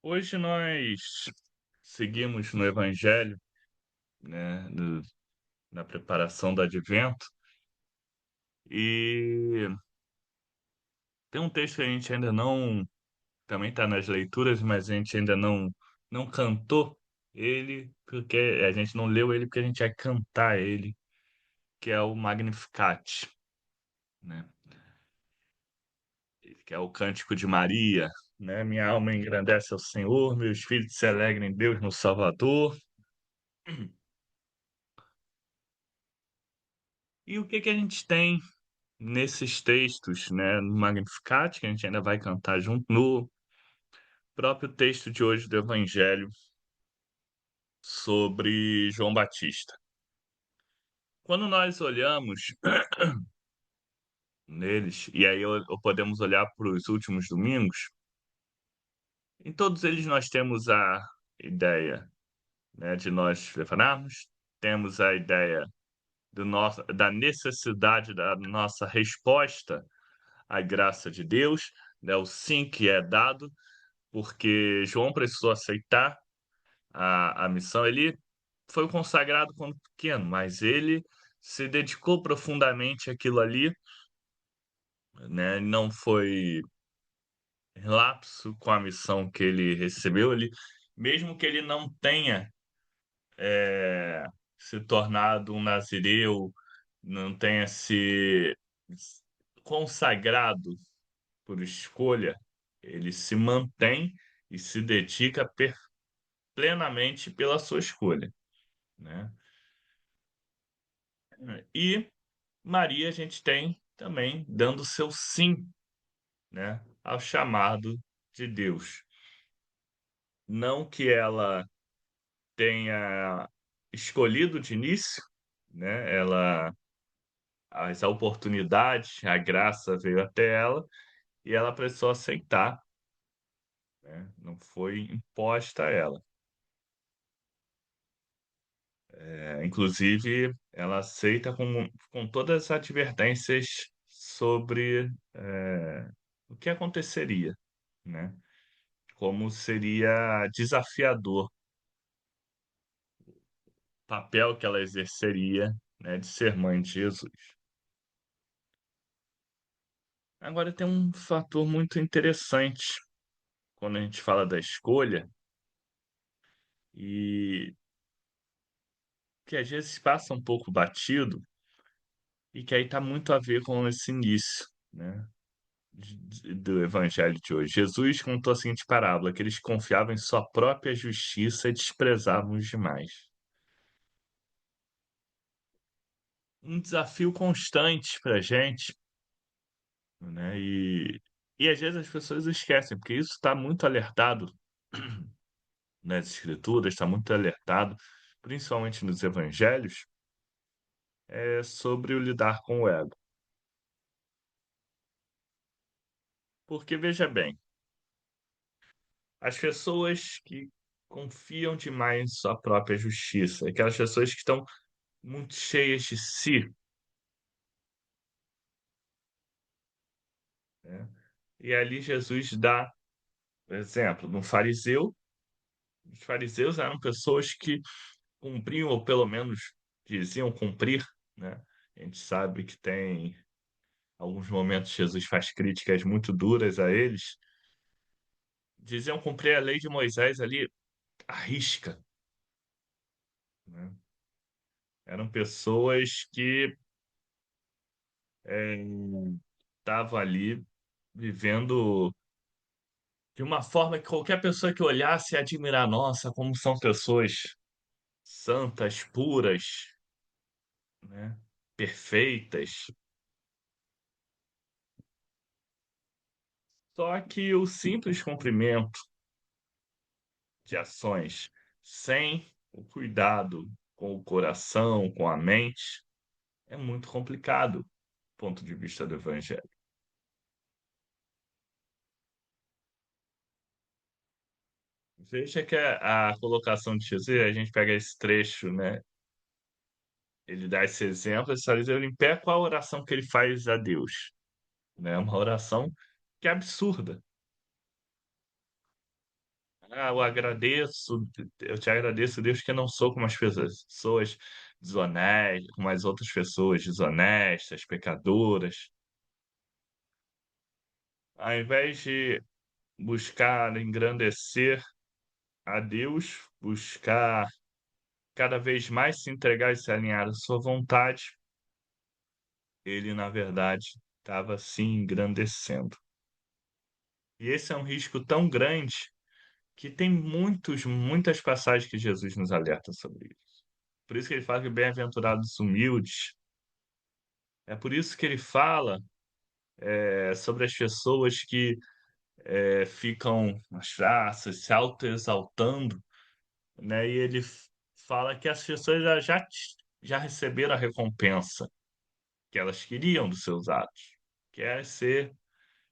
Hoje nós seguimos no Evangelho, né, na preparação do Advento, e tem um texto que a gente ainda não, também está nas leituras, mas a gente ainda não cantou ele, porque a gente não leu ele, porque a gente vai cantar ele, que é o Magnificat, né, que é o Cântico de Maria, né, minha alma engrandece ao Senhor, meus filhos se alegram em Deus, no Salvador. E o que que a gente tem nesses textos, né, no Magnificat, que a gente ainda vai cantar junto, no próprio texto de hoje do Evangelho sobre João Batista. Quando nós olhamos neles, e aí podemos olhar para os últimos domingos, em todos eles nós temos a ideia, né, de nós levantarmos, temos a ideia da necessidade da nossa resposta à graça de Deus, né, o sim que é dado, porque João precisou aceitar a missão. Ele foi consagrado quando pequeno, mas ele se dedicou profundamente àquilo ali, né? Não foi lapso com a missão que ele recebeu. Ele, mesmo que ele não tenha se tornado um nazireu, não tenha se consagrado por escolha, ele se mantém e se dedica plenamente pela sua escolha, né? E Maria, a gente tem também dando seu sim, né, ao chamado de Deus. Não que ela tenha escolhido de início, né? As oportunidades, a graça veio até ela e ela precisou aceitar, né? Não foi imposta a ela. Inclusive, ela aceita com todas as advertências sobre o que aconteceria, né? Como seria desafiador o papel que ela exerceria, né, de ser mãe de Jesus. Agora tem um fator muito interessante quando a gente fala da escolha e que às vezes passa um pouco batido e que aí está muito a ver com esse início, né, do evangelho de hoje. Jesus contou a seguinte parábola, que eles confiavam em sua própria justiça e desprezavam os demais. Um desafio constante para a gente, né? E às vezes as pessoas esquecem, porque isso está muito alertado nas escrituras, está muito alertado, principalmente nos evangelhos, sobre o lidar com o ego. Porque veja bem, as pessoas que confiam demais em sua própria justiça, aquelas pessoas que estão muito cheias de si, né? E ali Jesus dá exemplo de um fariseu. Os fariseus eram pessoas que cumpriam, ou pelo menos diziam cumprir, né? A gente sabe que tem alguns momentos Jesus faz críticas muito duras a eles. Diziam cumprir a lei de Moisés ali à risca, né? Eram pessoas que estavam ali vivendo de uma forma que qualquer pessoa que olhasse ia admirar, nossa, como são pessoas santas, puras, né? Perfeitas. Só que o simples cumprimento de ações sem o cuidado com o coração, com a mente, é muito complicado do ponto de vista do evangelho. Veja que a colocação de Jesus, a gente pega esse trecho, né? Ele dá esse exemplo, esse fariseu em pé, qual a oração que ele faz a Deus? Né? Uma oração que é absurda. eu te agradeço, Deus, que eu não sou como as pessoas desonestas, como as outras pessoas desonestas, pecadoras. Ao invés de buscar engrandecer a Deus, buscar cada vez mais se entregar e se alinhar à sua vontade, ele, na verdade, estava se engrandecendo. E esse é um risco tão grande que tem muitas passagens que Jesus nos alerta sobre isso. Por isso que ele fala que bem-aventurados os humildes. É por isso que ele fala sobre as pessoas que ficam nas praças se autoexaltando, né? E ele fala que as pessoas já receberam a recompensa que elas queriam dos seus atos, que é ser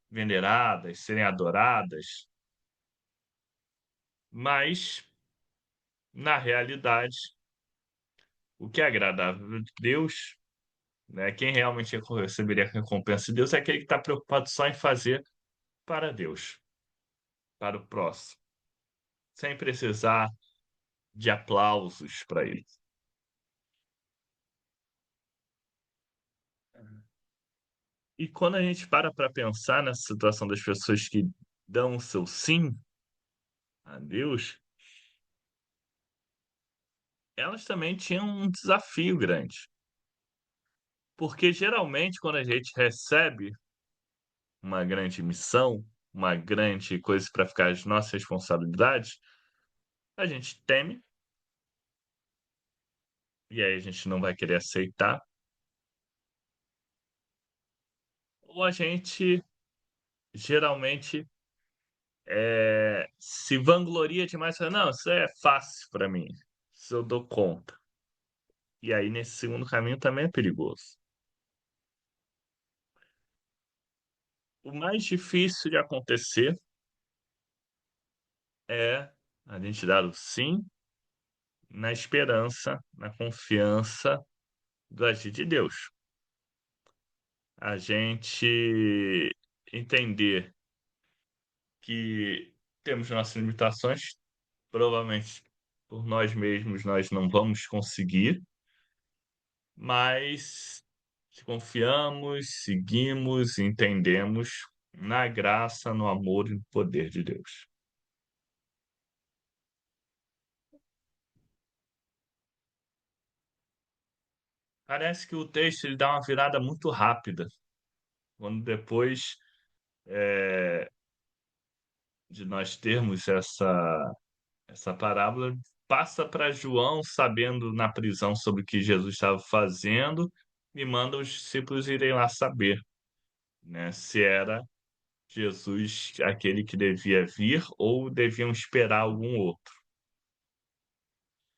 veneradas, serem adoradas, mas na realidade, o que é agradável a Deus, né? Quem realmente receberia a recompensa de Deus é aquele que está preocupado só em fazer para Deus, para o próximo, sem precisar de aplausos para ele. E quando a gente para pensar nessa situação das pessoas que dão o seu sim a Deus, elas também tinham um desafio grande. Porque geralmente quando a gente recebe uma grande missão, uma grande coisa para ficar as nossas responsabilidades, a gente teme, e aí a gente não vai querer aceitar, ou a gente geralmente se vangloria demais, fala, não, isso é fácil para mim, isso eu dou conta. E aí nesse segundo caminho também é perigoso. O mais difícil de acontecer é a gente dar o sim na esperança, na confiança do agir de Deus. A gente entender que temos nossas limitações, provavelmente por nós mesmos nós não vamos conseguir, mas se confiamos, seguimos, entendemos na graça, no amor e no poder de Deus. Parece que o texto ele dá uma virada muito rápida, quando depois de nós termos essa parábola, passa para João, sabendo na prisão sobre o que Jesus estava fazendo, e manda os discípulos irem lá saber, né, se era Jesus aquele que devia vir ou deviam esperar algum outro.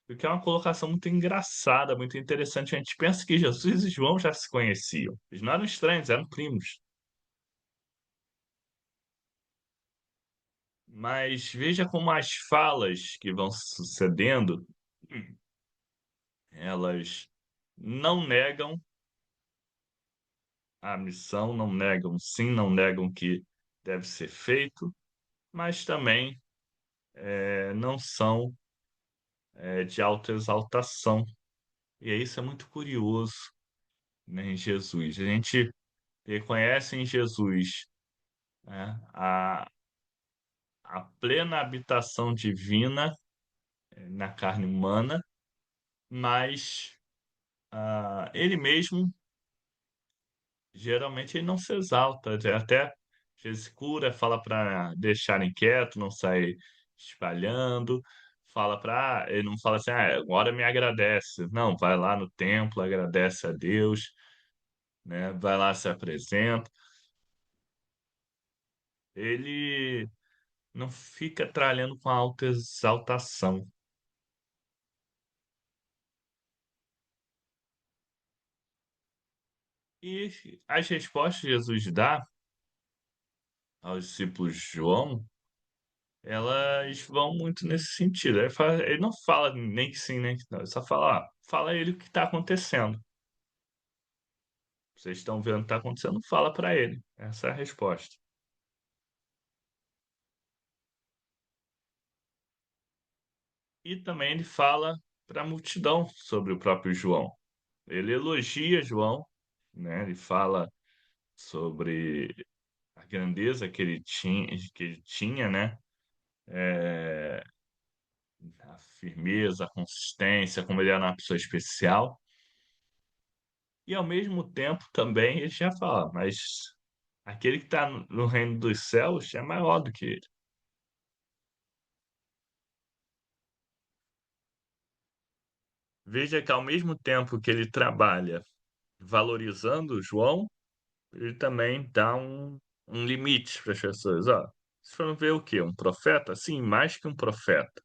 Porque é uma colocação muito engraçada, muito interessante. A gente pensa que Jesus e João já se conheciam. Eles não eram estranhos, eram primos. Mas veja como as falas que vão sucedendo, elas não negam a missão, não negam sim, não negam que deve ser feito, mas também não são de autoexaltação. E isso é muito curioso, né, em Jesus. A gente reconhece em Jesus, né, a plena habitação divina na carne humana, mas ele mesmo geralmente ele não se exalta, até às vezes cura, fala para deixarem quieto, não sair espalhando, fala para, ele não fala assim, agora me agradece. Não, vai lá no templo, agradece a Deus, né? Vai lá, se apresenta. Ele não fica tralhando com a autoexaltação. E as respostas que Jesus dá aos discípulos de João, elas vão muito nesse sentido. Ele não fala nem que sim, nem que não. Ele só fala, fala ele o que está acontecendo. Vocês estão vendo o que está acontecendo? Fala para ele. Essa é a resposta. E também ele fala para a multidão sobre o próprio João. Ele elogia João, né? Ele fala sobre a grandeza que ele tinha, né? É, a firmeza, a consistência, como ele era uma pessoa especial. E ao mesmo tempo também ele já fala, mas aquele que está no reino dos céus é maior do que ele. Veja que ao mesmo tempo que ele trabalha valorizando João, ele também dá um limite para as pessoas. Ó, vocês foram ver o quê? Um profeta? Sim, mais que um profeta.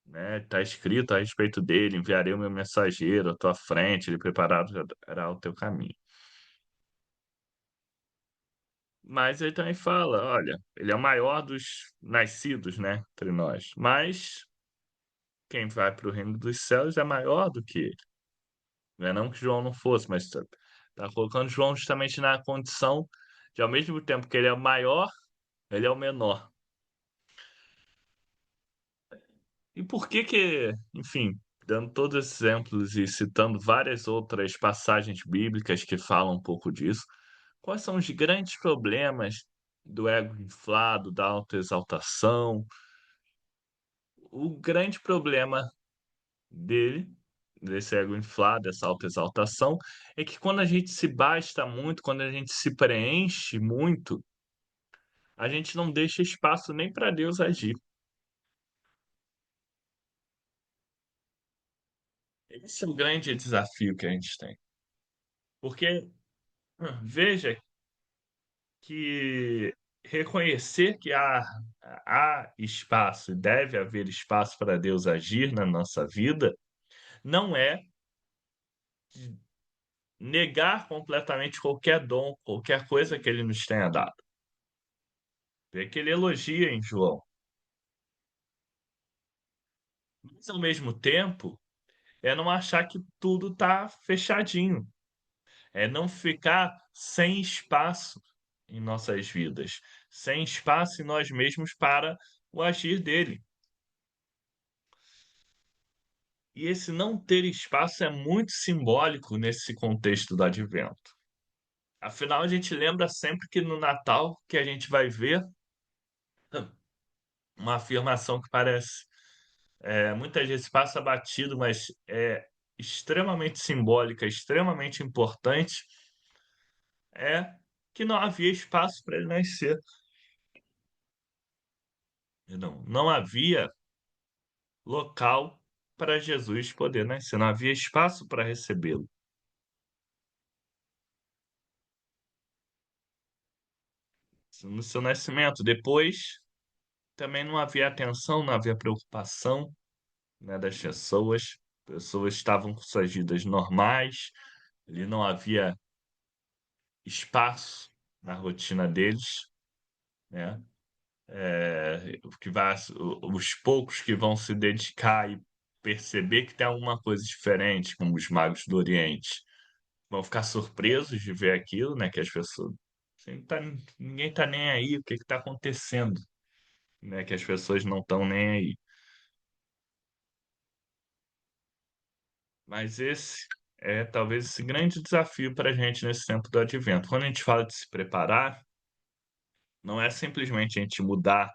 Né? Está escrito a respeito dele: enviarei o meu mensageiro à tua frente, ele preparará o teu caminho. Mas ele também fala: olha, ele é o maior dos nascidos, né, entre nós. Mas quem vai para o reino dos céus é maior do que ele. Não é não que João não fosse, mas tá colocando João justamente na condição de, ao mesmo tempo que ele é o maior, ele é o menor. E por que que, enfim, dando todos esses exemplos e citando várias outras passagens bíblicas que falam um pouco disso, quais são os grandes problemas do ego inflado, da autoexaltação? O grande problema dele, desse ego inflado, dessa autoexaltação, é que quando a gente se basta muito, quando a gente se preenche muito, a gente não deixa espaço nem para Deus agir. Esse é o grande desafio que a gente tem. Porque veja que reconhecer que há espaço, deve haver espaço para Deus agir na nossa vida, não é negar completamente qualquer dom, qualquer coisa que ele nos tenha dado. Vê que ele elogia em João. Mas, ao mesmo tempo, é não achar que tudo está fechadinho. É não ficar sem espaço em nossas vidas, sem espaço em nós mesmos para o agir dele. E esse não ter espaço é muito simbólico nesse contexto do advento. Afinal, a gente lembra sempre que no Natal que a gente vai ver uma afirmação que parece muitas vezes passa batido, mas é extremamente simbólica, extremamente importante, é que não havia espaço para ele nascer. Não havia local para Jesus poder nascer, não havia espaço para recebê-lo no seu nascimento. Depois, também não havia atenção, não havia preocupação, né, das pessoas. Pessoas estavam com suas vidas normais, ali não havia espaço na rotina deles, né? Os poucos que vão se dedicar e perceber que tem alguma coisa diferente, como os magos do Oriente, vão ficar surpresos de ver aquilo, né? Que as pessoas, assim, ninguém tá nem aí, o que que tá acontecendo, né? Que as pessoas não estão nem aí. Mas esse é talvez esse grande desafio para a gente nesse tempo do advento. Quando a gente fala de se preparar, não é simplesmente a gente mudar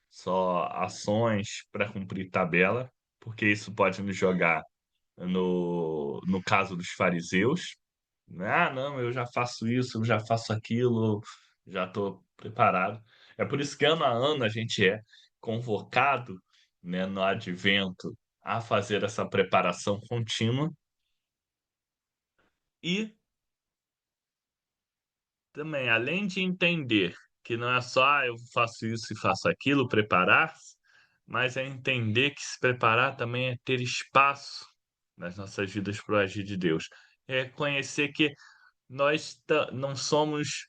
só ações para cumprir tabela, porque isso pode nos jogar no caso dos fariseus, né? Ah, não, eu já faço isso, eu já faço aquilo, já estou preparado. É por isso que ano a ano a gente é convocado, né, no advento a fazer essa preparação contínua e também, além de entender que não é só eu faço isso e faço aquilo, preparar-se, mas é entender que se preparar também é ter espaço nas nossas vidas para o agir de Deus. É conhecer que não somos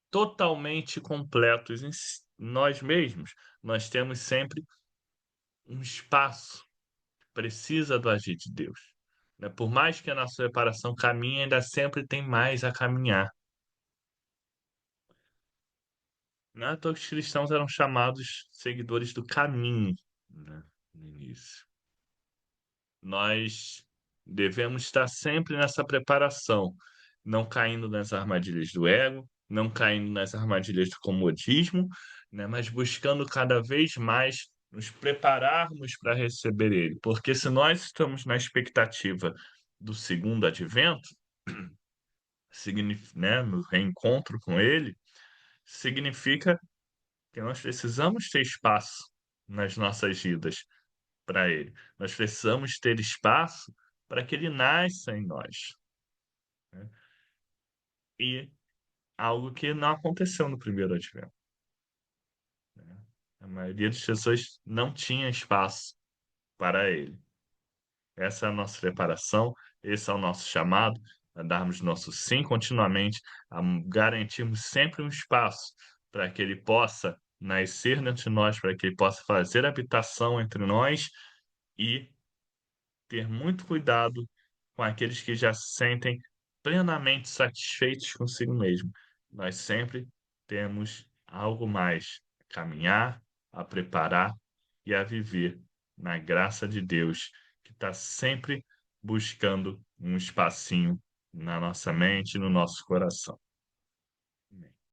totalmente completos nós mesmos. Nós temos sempre um espaço que precisa do agir de Deus. Né? Por mais que a nossa preparação caminhe, ainda sempre tem mais a caminhar. Não é à toa que os cristãos eram chamados seguidores do caminho, né, no início. Nós devemos estar sempre nessa preparação, não caindo nas armadilhas do ego, não caindo nas armadilhas do comodismo, né, mas buscando cada vez mais nos prepararmos para receber Ele. Porque se nós estamos na expectativa do segundo advento, né, no reencontro com Ele, significa que nós precisamos ter espaço nas nossas vidas para Ele. Nós precisamos ter espaço para que Ele nasça em nós, né? E algo que não aconteceu no primeiro advento, né? A maioria das pessoas não tinha espaço para Ele. Essa é a nossa preparação, esse é o nosso chamado, a darmos nosso sim continuamente, a garantirmos sempre um espaço para que Ele possa nascer dentro de nós, para que Ele possa fazer habitação entre nós e ter muito cuidado com aqueles que já se sentem plenamente satisfeitos consigo mesmo. Nós sempre temos algo mais a caminhar, a preparar e a viver na graça de Deus, que está sempre buscando um espacinho na nossa mente e no nosso coração.